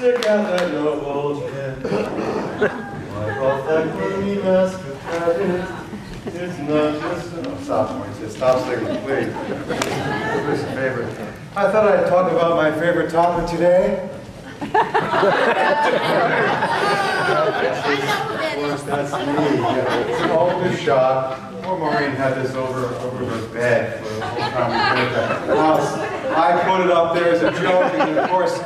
together, noble chin. Wipe off that gloomy mask of tragedy. It's not just... Oh, stop, he says, stop singing, please. Who's your favorite? I thought I'd talk about my favorite topic today. Of course, that's me. It's an older shot. Poor Maureen had this over her bed for the whole time we were at the house. I put it up there as a joke, and of course,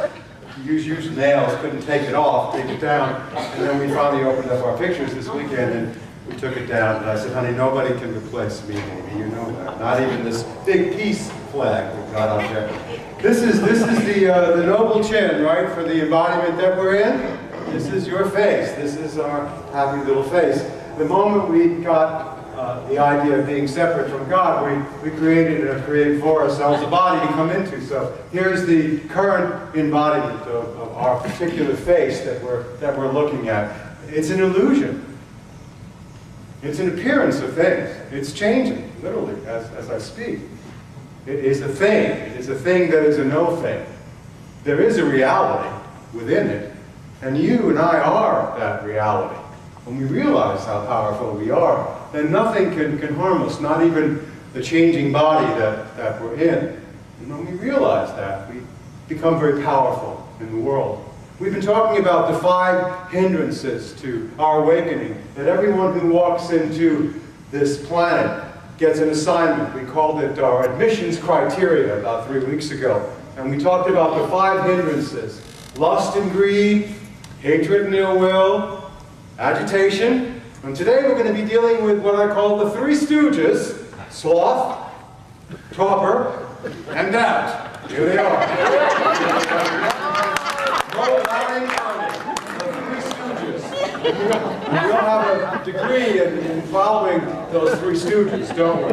used nails, couldn't take it off, take it down. And then we finally opened up our pictures this weekend, and we took it down. And I said, honey, nobody can replace me, baby. You know that. Not even this big peace flag we got up there. This is the noble chin, right, for the embodiment that we're in. This is your face. This is our happy little face. The moment we got the idea of being separate from God, we created for ourselves a body to come into. So here's the current embodiment of our particular face that we're looking at. It's an illusion. It's an appearance of things. It's changing, literally, as I speak. It is a thing. It is a thing that is a no thing. There is a reality within it, and you and I are that reality. When we realize how powerful we are, then nothing can harm us, not even the changing body that we're in. And when we realize that, we become very powerful in the world. We've been talking about the 5 hindrances to our awakening, that everyone who walks into this planet gets an assignment. We called it our admissions criteria about 3 weeks ago. And we talked about the 5 hindrances: lust and greed, hatred and ill will, agitation. And today we're going to be dealing with what I call the 3 Stooges: sloth, torpor, and doubt. Here they are. We all have a degree in following those 3 Stooges, don't we?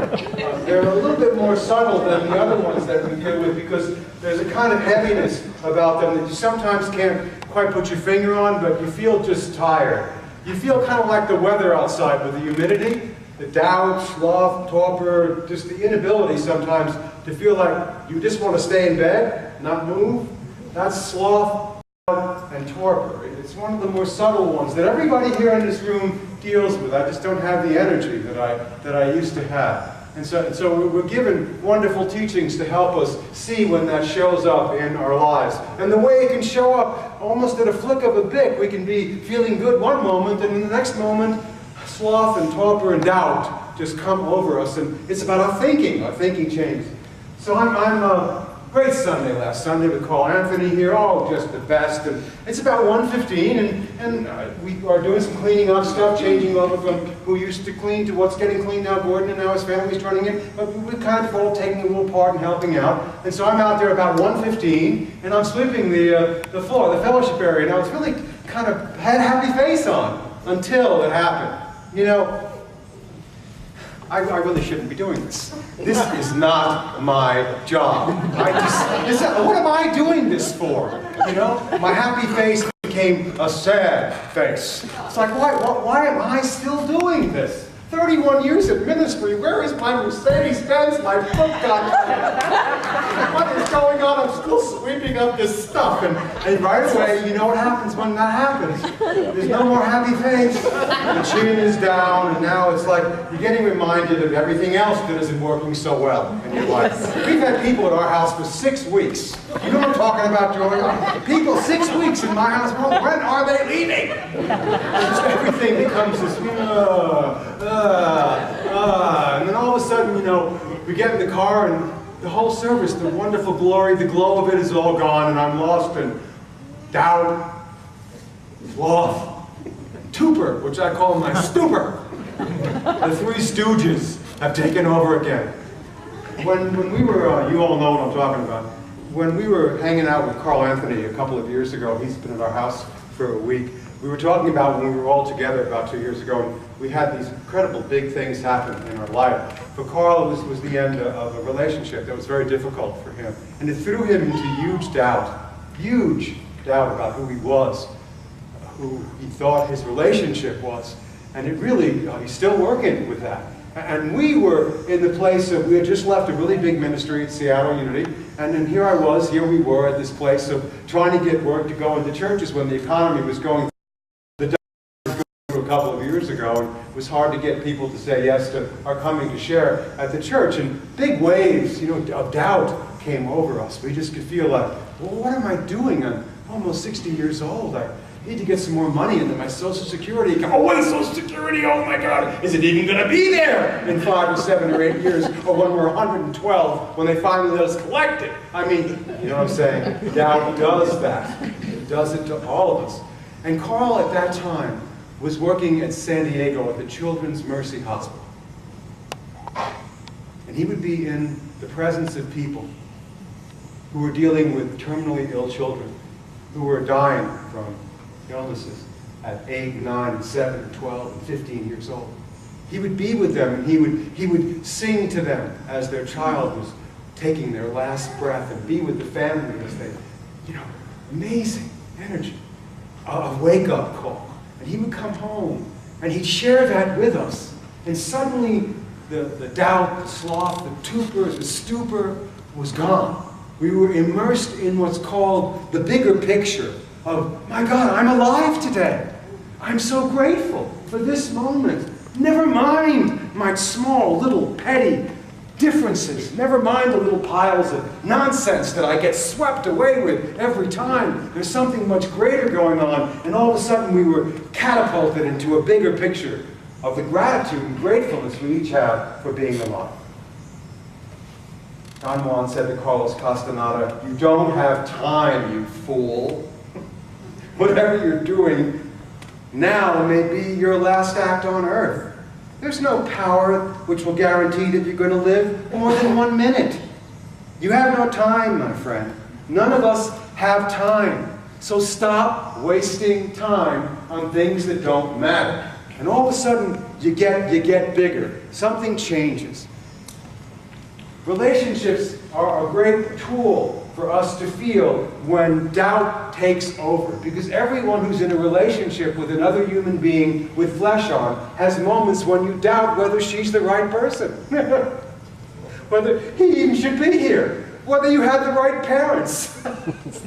They're a little bit more subtle than the other ones that we deal with because there's a kind of heaviness about them that you sometimes can't quite put your finger on, but you feel just tired. You feel kind of like the weather outside with the humidity, the doubt, sloth, torpor, just the inability sometimes to feel like you just want to stay in bed, not move. That's sloth and torpor. It's one of the more subtle ones that everybody here in this room deals with. I just don't have the energy that I used to have. And so we're given wonderful teachings to help us see when that shows up in our lives. And the way it can show up almost at a flick of a bic. We can be feeling good one moment, and in the next moment, sloth and torpor and doubt just come over us. And it's about our thinking changes. So I'm great Sunday last Sunday with Carl Anthony here, just the best. And it's about 1:15, and we are doing some cleaning up stuff, changing over from who used to clean to what's getting cleaned now. Gordon and now his family's running it, but we're kind of all taking a little part and helping out. And so I'm out there about 1:15, and I'm sweeping the floor, the fellowship area. Now it's really kind of had a happy face on until it happened. You know, I really shouldn't be doing this. This is not my job. What am I doing this for? You know, my happy face became a sad face. It's like, why am I still doing this? 31 years in ministry, where is my Mercedes-Benz? My book got... What is going on? I'm still sweeping up this stuff. And right away, you know what happens when that happens. There's no more happy face. The chin is down, and now it's like you're getting reminded of everything else that isn't working so well in your life. We've had people at our house for 6 weeks. You know what I'm talking about, Joey? People 6 weeks in my house. Well, when are they leaving? Just everything becomes this... and then all of a sudden, you know, we get in the car and the whole service, the wonderful glory, the glow of it is all gone, and I'm lost in doubt, sloth, torpor, which I call my stupor. The 3 Stooges have taken over again. When we were, you all know what I'm talking about, when we were hanging out with Carl Anthony a couple of years ago, he's been at our house for a week, we were talking about when we were all together about 2 years ago, and we had these incredible big things happen in our life. For Carl, it was the end of a relationship that was very difficult for him. And it threw him into huge doubt about who he was, who he thought his relationship was. And it really, he's still working with that. And we were in the place of, we had just left a really big ministry at Seattle Unity, And then here we were at this place of trying to get work to go into churches when the economy was going through a couple of years ago, and it was hard to get people to say yes to our coming to share at the church. And big waves, of doubt came over us. We just could feel like, well, what am I doing? I'm almost 60 years old. I need to get some more money into my Social Security account. Oh, wait, Social Security, oh my God, is it even going to be there in 5 or 7 or 8 years, or when we're 112, when they finally let us collect it? I mean, you know what I'm saying? Doubt does that. It does it to all of us. And Carl, at that time, was working at San Diego at the Children's Mercy Hospital. And he would be in the presence of people who were dealing with terminally ill children, who were dying from illnesses at 8, 9, 7, 12, and 15 years old. He would be with them, and he would sing to them as their child was taking their last breath, and be with the family as they, amazing energy, a wake-up call. And he would come home, and he'd share that with us. And suddenly, the doubt, the sloth, the torpor, the stupor was gone. We were immersed in what's called the bigger picture of, my God, I'm alive today. I'm so grateful for this moment. Never mind my small, little, petty differences. Never mind the little piles of nonsense that I get swept away with every time. There's something much greater going on. And all of a sudden we were catapulted into a bigger picture of the gratitude and gratefulness we each have for being alive. Don Juan said to Carlos Castaneda, "You don't have time, you fool. Whatever you're doing now may be your last act on earth. There's no power which will guarantee that you're going to live more than 1 minute. You have no time, my friend. None of us have time. So stop wasting time on things that don't matter." And all of a sudden, you get bigger. Something changes. Relationships are a great tool for us to feel when doubt takes over. Because everyone who's in a relationship with another human being with flesh on has moments when you doubt whether she's the right person. Whether he even should be here. Whether you had the right parents.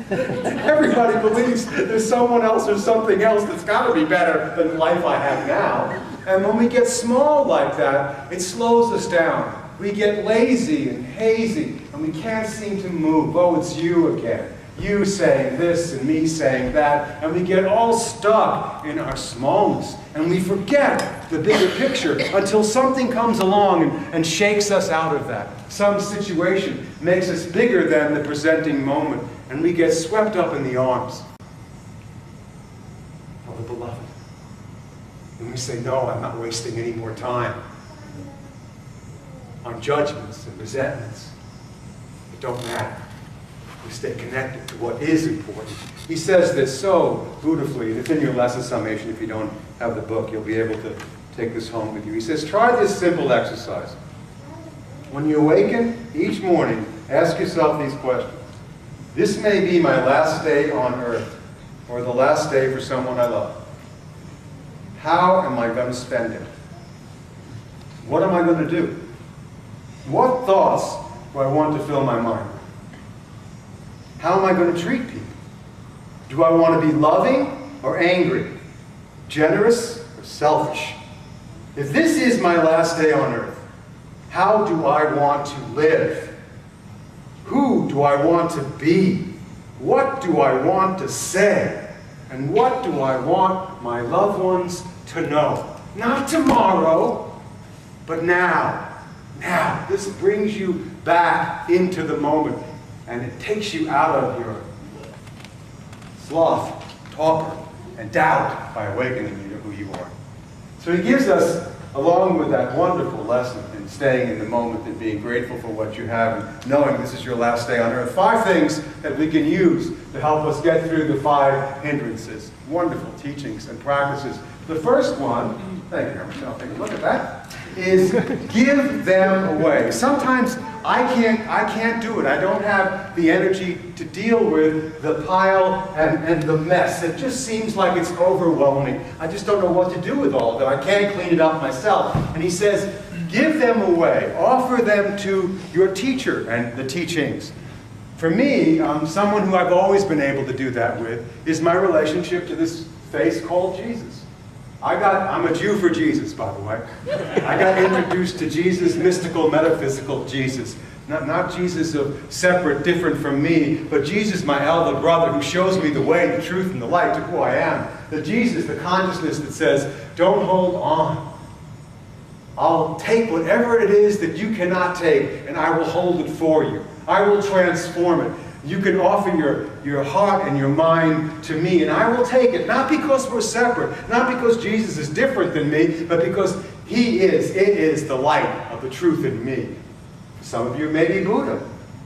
Everybody believes there's someone else or something else that's got to be better than the life I have now. And when we get small like that, it slows us down. We get lazy and hazy, and we can't seem to move. Oh, it's you again. You saying this and me saying that, and we get all stuck in our smallness, and we forget the bigger picture until something comes along and shakes us out of that. Some situation makes us bigger than the presenting moment, and we get swept up in the arms of the beloved. And we say, no, I'm not wasting any more time on judgments and resentments that don't matter. We stay connected to what is important. He says this so beautifully, and it's in your lesson summation. If you don't have the book, you'll be able to take this home with you. He says, try this simple exercise. When you awaken each morning, ask yourself these questions. This may be my last day on earth, or the last day for someone I love. How am I going to spend it? What am I going to do? What thoughts do I want to fill my mind? How am I going to treat people? Do I want to be loving or angry? Generous or selfish? If this is my last day on earth, how do I want to live? Who do I want to be? What do I want to say? And what do I want my loved ones to know? Not tomorrow, but now. Now, this brings you back into the moment, and it takes you out of your sloth, torpor, and doubt by awakening you to who you are. So he gives us, along with that wonderful lesson in staying in the moment and being grateful for what you have and knowing this is your last day on earth, 5 things that we can use to help us get through the 5 hindrances. Wonderful teachings and practices. The first one, thank you, Michelle, take a look at that, is give them away. Sometimes I can't do it. I don't have the energy to deal with the pile and the mess. It just seems like it's overwhelming. I just don't know what to do with all of it. I can't clean it up myself. And he says, give them away. Offer them to your teacher and the teachings. For me, someone who I've always been able to do that with is my relationship to this face called Jesus. I'm a Jew for Jesus, by the way. I got introduced to Jesus, mystical, metaphysical Jesus. Not Jesus of separate, different from me, but Jesus, my elder brother, who shows me the way, the truth, and the light to who I am. The Jesus, the consciousness that says, don't hold on. I'll take whatever it is that you cannot take, and I will hold it for you. I will transform it. You can offer your heart and your mind to me, and I will take it. Not because we're separate, not because Jesus is different than me, but because it is the light of the truth in me. For some of you it may be Buddha.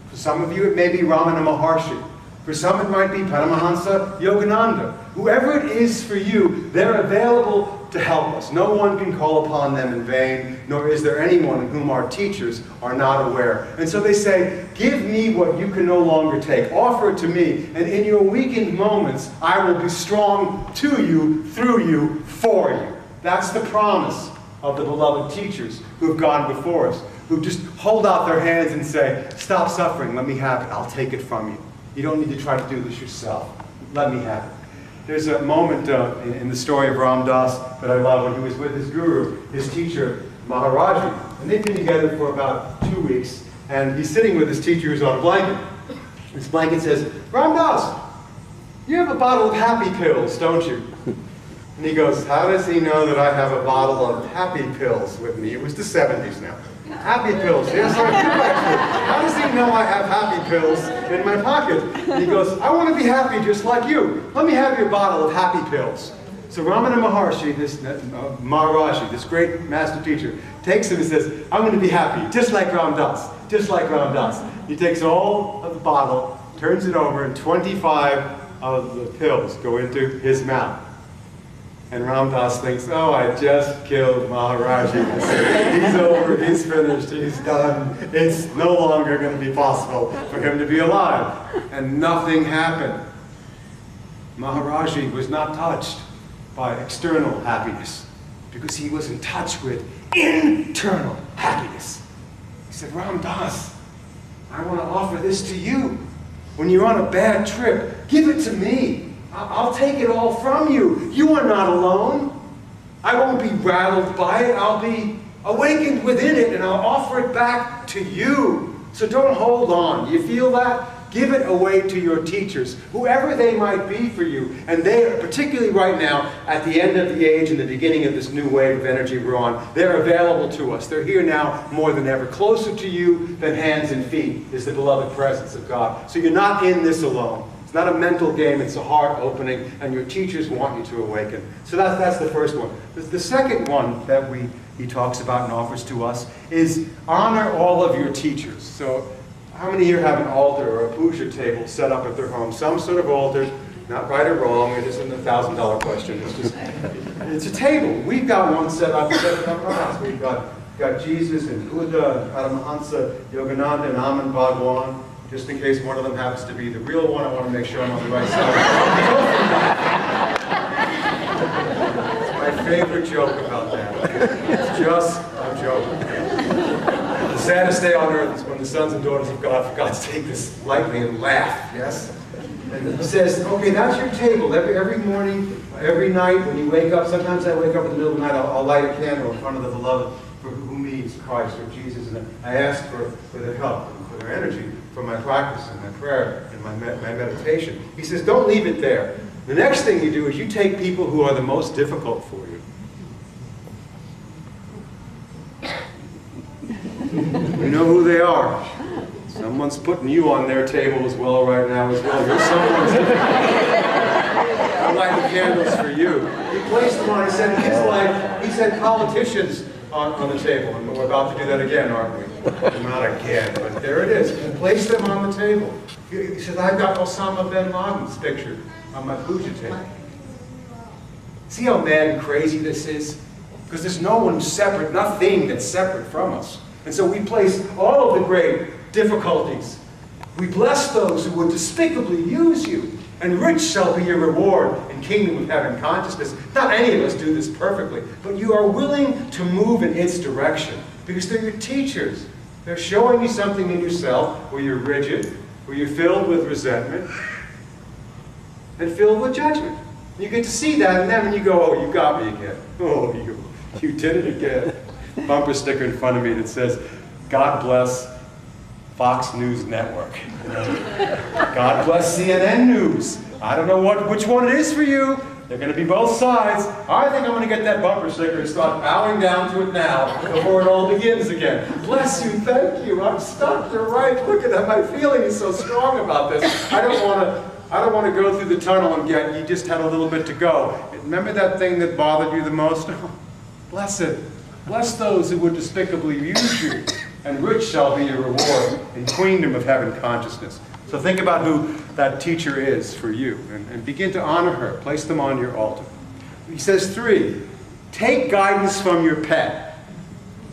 For some of you it may be Ramana Maharshi. For some it might be Paramahansa Yogananda. Whoever it is for you, they're available to help us. No one can call upon them in vain, nor is there anyone in whom our teachers are not aware. And so they say, give me what you can no longer take. Offer it to me, and in your weakened moments, I will be strong to you, through you, for you. That's the promise of the beloved teachers who have gone before us, who just hold out their hands and say, stop suffering, let me have it, I'll take it from you. You don't need to try to do this yourself. Let me have it. There's a moment in the story of Ram Das that I love when he was with his guru, his teacher, Maharaji. And they've been together for about 2 weeks. And he's sitting with his teacher who's on a blanket. This blanket says, Ram Das, you have a bottle of happy pills, don't you? And he goes, how does he know that I have a bottle of happy pills with me? It was the 70s now. Happy pills, yes I do actually. How does he know I have happy pills in my pocket? And he goes, I want to be happy just like you. Let me have your bottle of happy pills. So Ramana Maharshi, Maharaji, this great master teacher, takes him and says, I'm going to be happy, just like Ram Das, just like Ram Das. He takes all of the bottle, turns it over, and 25 of the pills go into his mouth. And Ram Das thinks, oh, I just killed Maharaji. He's over, he's finished, he's done. It's no longer going to be possible for him to be alive. And nothing happened. Maharaji was not touched by external happiness because he was in touch with internal happiness. He said, Ram Das, I want to offer this to you. When you're on a bad trip, give it to me. I'll take it all from you. You are not alone. I won't be rattled by it. I'll be awakened within it, and I'll offer it back to you. So don't hold on. You feel that? Give it away to your teachers, whoever they might be for you. And they are, particularly right now, at the end of the age and the beginning of this new wave of energy we're on, they're available to us. They're here now more than ever. Closer to you than hands and feet is the beloved presence of God. So you're not in this alone. It's not a mental game, it's a heart opening, and your teachers want you to awaken. So that's the first one. The second one that he talks about and offers to us is honor all of your teachers. So how many here have an altar or a puja table set up at their home? Some sort of altar, not right or wrong, it isn't a $1,000 question. It's just, it's a table. We've got one set up at our house. We've got Jesus and Buddha and Paramahansa Yogananda and Aman Bhagwan. Just in case one of them happens to be the real one, I want to make sure I'm on the right side. It's my favorite joke about that. It's just a joke. The saddest day on earth is when the sons and daughters of God forgot to take this lightly and laugh, yes? And he says, okay, that's your table. Every morning, every night, when you wake up, sometimes I wake up in the middle of the night, I'll light a candle in front of the beloved for whom he is Christ or Jesus, and I ask for their help and for their energy, for my practice and my prayer and my meditation. He says, don't leave it there. The next thing you do is you take people who are the most difficult for you. You know who they are. Someone's putting you on their table as well right now as well. You're someone's I light the candles for you. He placed them on, he said in his life, he said politicians on the table. And we're about to do that again, aren't we? Not again, but there it is. He placed them on the table. He said, I've got Osama bin Laden's picture on my puja table. See how mad and crazy this is? Because there's no one separate, nothing that's separate from us. And so we place all of the great difficulties. We bless those who would despicably use you. And rich shall be your reward in kingdom of heaven consciousness. Not any of us do this perfectly, but you are willing to move in its direction because they're your teachers. They're showing you something in yourself where you're rigid, where you're filled with resentment and filled with judgment. You get to see that in them and you go, oh, you got me again. Oh, you did it again. Bumper sticker in front of me that says, God bless Fox News Network. You know? God bless CNN News. I don't know which one it is for you. They're going to be both sides. I think I'm going to get that bumper sticker and start bowing down to it now before it all begins again. Bless you, thank you. I'm stuck. You're right. Look at that. My feeling is so strong about this. I don't want to go through the tunnel and get. You just had a little bit to go. Remember that thing that bothered you the most? Bless it. Bless those who would despicably use you, and rich shall be your reward in queendom of heaven consciousness. So think about who that teacher is for you, and begin to honor her. Place them on your altar. He says 3, take guidance from your pet.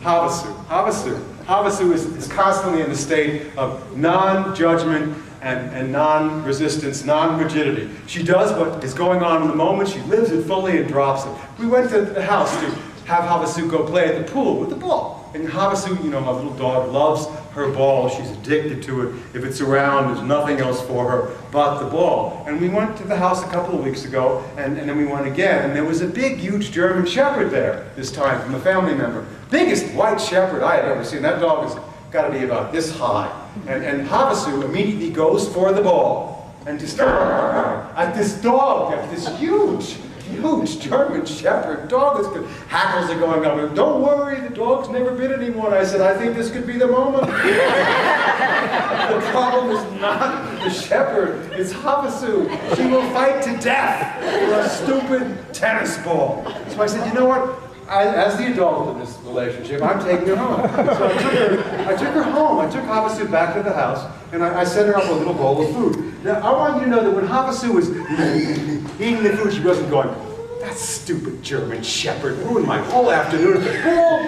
Havasu. Havasu is constantly in the state of non-judgment and non-resistance, non-rigidity. She does what is going on in the moment. She lives it fully and drops it. We went to the house to have Havasu go play at the pool with the ball. And Havasu, you know, my little dog, loves her ball. She's addicted to it. If it's around, there's nothing else for her but the ball. And we went to the house a couple of weeks ago, and then we went again. And there was a big, huge German Shepherd there this time from a family member. Biggest white Shepherd I had ever seen. That dog has got to be about this high. And Havasu immediately goes for the ball. And just at this dog, at this huge German Shepherd dog. Hackles are going up. Don't worry, the dog's never bit anyone. I said, I think this could be the moment. The problem is not the Shepherd, it's Havasu. She will fight to death for a stupid tennis ball. So I said, you know what? As the adult in this relationship, I'm taking her home. So I took her home. I took Havasu back to the house, and I set her up a little bowl of food. Now, I want you to know that when Havasu was eating the food, she wasn't going, that stupid German Shepherd ruined my whole afternoon at the ball.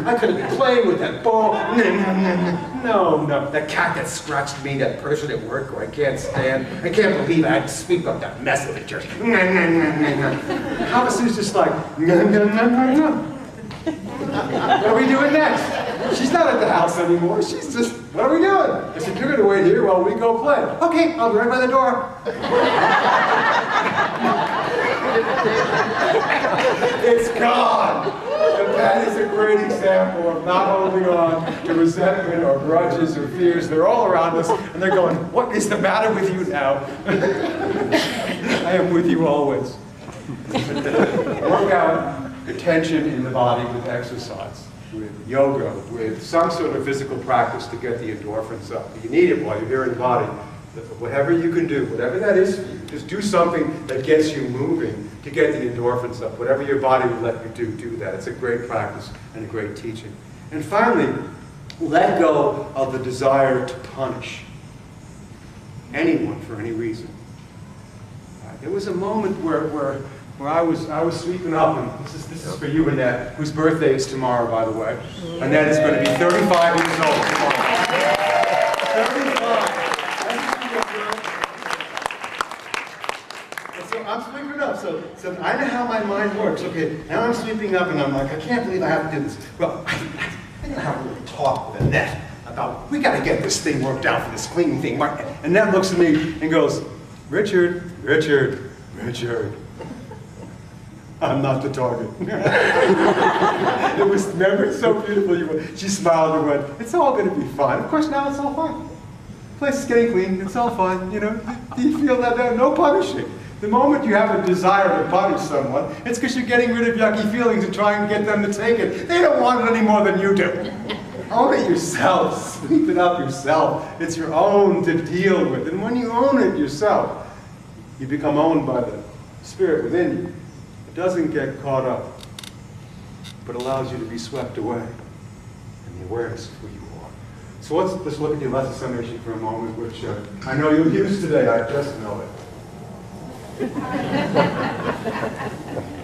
I could have been playing with that ball. No, that cat that scratched me, that person at work who I can't stand. I can't believe I had to speak up that mess of a church. Havasu's just like, What are we doing next? She's not at the house anymore. She's just, what are we doing? I said, you're going to wait here while we go play. Okay, I'll be right by the door. It's gone. And that is a great example of not holding on to resentment or grudges or fears. They're all around us, and they're going, what is the matter with you now? I am with you always. Work out the tension in the body with exercise, with yoga, with some sort of physical practice to get the endorphins up. You need it while you're here in the body. Whatever you can do, whatever that is for you, just do something that gets you moving to get the endorphins up. Whatever your body will let you do, do that. It's a great practice and a great teaching. And finally, let go of the desire to punish anyone for any reason. There was a moment where I was sweeping up, and this is for you, Annette, whose birthday is tomorrow, by the way. Annette is going to be 35 years old tomorrow. 35. And so I'm sweeping up, so I know how my mind works. Okay, now I'm sweeping up, and I'm like, I can't believe I have to do this. Well, I'm going to have a little talk with Annette about, we got to get this thing worked out for this cleaning thing. Annette looks at me and goes, Richard, I'm not the target. It was, remember, it's so beautiful. She smiled and went, it's all going to be fine. Of course, now it's all fine. The place is getting clean. It's all fine. You know, do you feel that? No punishing. The moment you have a desire to punish someone, it's because you're getting rid of yucky feelings and trying to get them to take it. They don't want it any more than you do. Own it yourself. Sweep it up yourself. It's your own to deal with. And when you own it yourself, you become owned by the spirit within you. It doesn't get caught up, but allows you to be swept away in the awareness of who you are. So let's look at the lesson summation for a moment, which I know you'll use today. I just know it.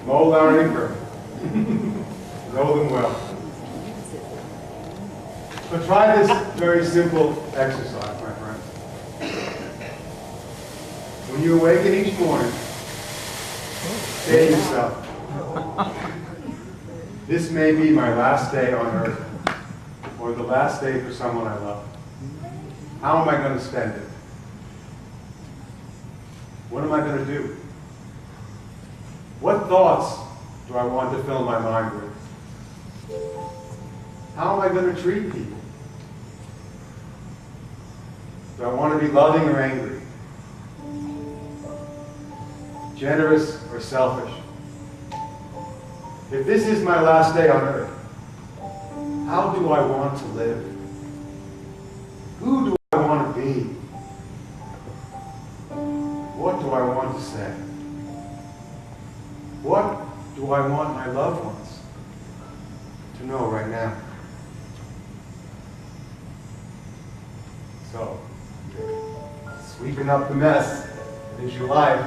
Mold our anchor. Know them well. So try this very simple exercise, my friends. When you awaken each morning, say to yourself, this may be my last day on earth, or the last day for someone I love. How am I going to spend it? What am I going to do? What thoughts do I want to fill my mind with? How am I going to treat people? Do I want to be loving or angry? Generous or selfish? If this is my last day on earth, how do I want to live? Who do I want to be? What do I want to say? What do I want my loved ones to know right now? So, sweeping up the mess that is your life,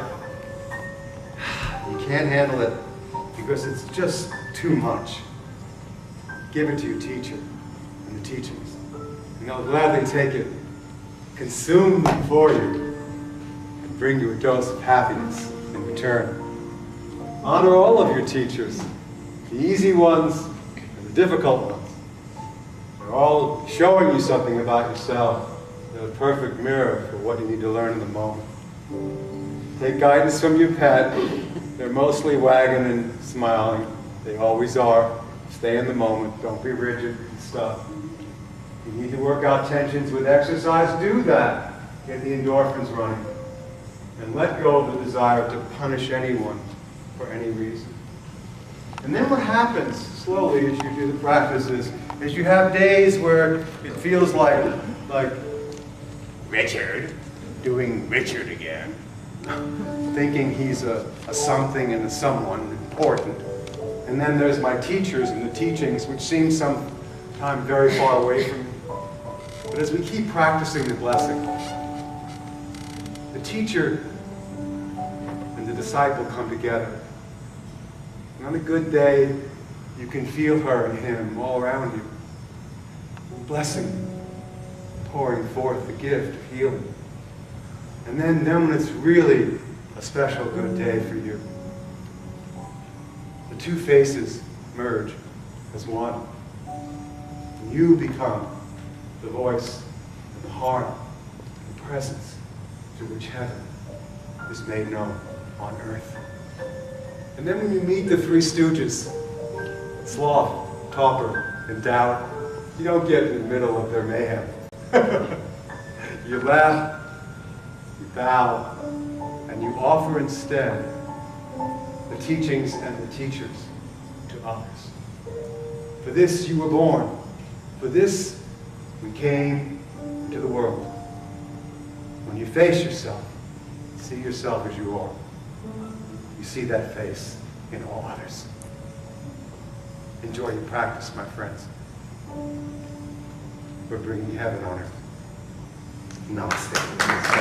you can't handle it because it's just too much. Give it to your teacher and the teachings, and they'll gladly take it, consume them for you, and bring you a dose of happiness in return. Honor all of your teachers, the easy ones and the difficult ones. They're all showing you something about yourself. They're a perfect mirror for what you need to learn in the moment. Take guidance from your pet. They're mostly wagging and smiling. They always are. Stay in the moment. Don't be rigid and stuff. You need to work out tensions with exercise. Do that. Get the endorphins running. And let go of the desire to punish anyone for any reason. And then what happens slowly as you do the practices is you have days where it feels like Richard doing Richard again, thinking he's a something and a someone important. And then there's my teachers and the teachings, which seem sometimes very far away from you. But as we keep practicing the blessing, the teacher and the disciple come together. And on a good day, you can feel her and him all around you. Blessing, pouring forth the gift of healing. And then when it's really a special good day for you, the two faces merge as one. And you become the voice, and the heart, and the presence through which heaven is made known on earth. And then when you meet the three Stooges, Sloth, Torpor, and Doubt, you don't get in the middle of their mayhem. You laugh, you bow, and you offer instead the teachings and the teachers to others. For this you were born. For this we came into the world. When you face yourself, see yourself as you are. You see that face in all others. Enjoy your practice, my friends. We're bringing heaven on earth. Namaste.